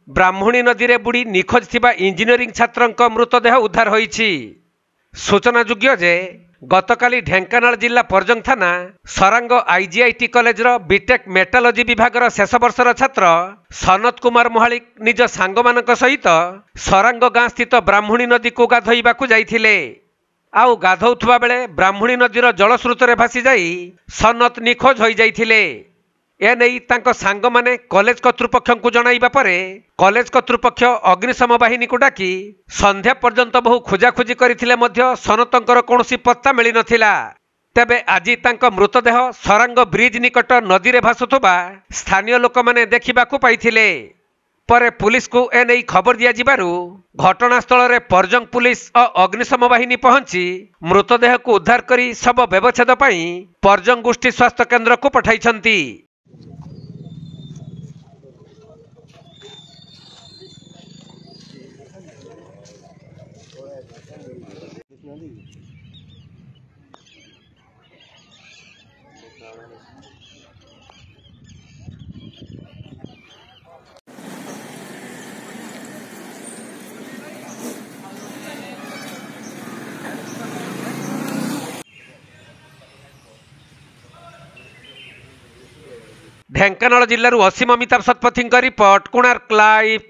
ब्राह्मणी नदी रे बुड़ी निखोज थिबा इंजीनियरिंग छात्रंक मृतदेह उद्धार होईछि। सूचनायोग्य जे गतकाली ढेंकानाल जिला परजंग थाना सरांग आईजीआईटी कॉलेज रो बीटेक मेटालॉजी विभागर शेष वर्षर छात्र सनत कुमार महालिक निज सांगमानक सहित सरांग गाँ स्थित ब्राह्मणी नदी को गाधोइबाकू जाइथिले। आउ गाधौथुबा बेले ब्राह्मणी नदीर जलस्रोत भासी जाई सनत निखोज होई जाइथिले। एनेई तांको सांग माने कॉलेज कर्तृपक्ष को जणाइबा परे कॉलेज कर्तृपक्ष अग्निशम बाहिनी को डाकी संध्या पर्यंत बहु खोजाखोजी करथिले मध्य सनतंकर कोनोसी पत्ता मिली नथिला। तेबे आजी तांको मृतदेह सरांग ब्रिज निकट नदी रे भासुथबा स्थानीय लोक माने देखिबाकू पाइथिले। परे पुलिस को एनेई खबर दिया जिबारु घटनास्थल रे परजंग पुलिस और अग्निशम बाहिनी पहुंची मृतदेह को उद्धार करी शव व्यवच्छेद पई परजंग गोष्ठी स्वास्थ्य केन्द्र को पठाइछंती। ढेंकानाल जिल्लारू असीम अमिताभ शतपथी रिपोर्ट, कोणार्क लाइव।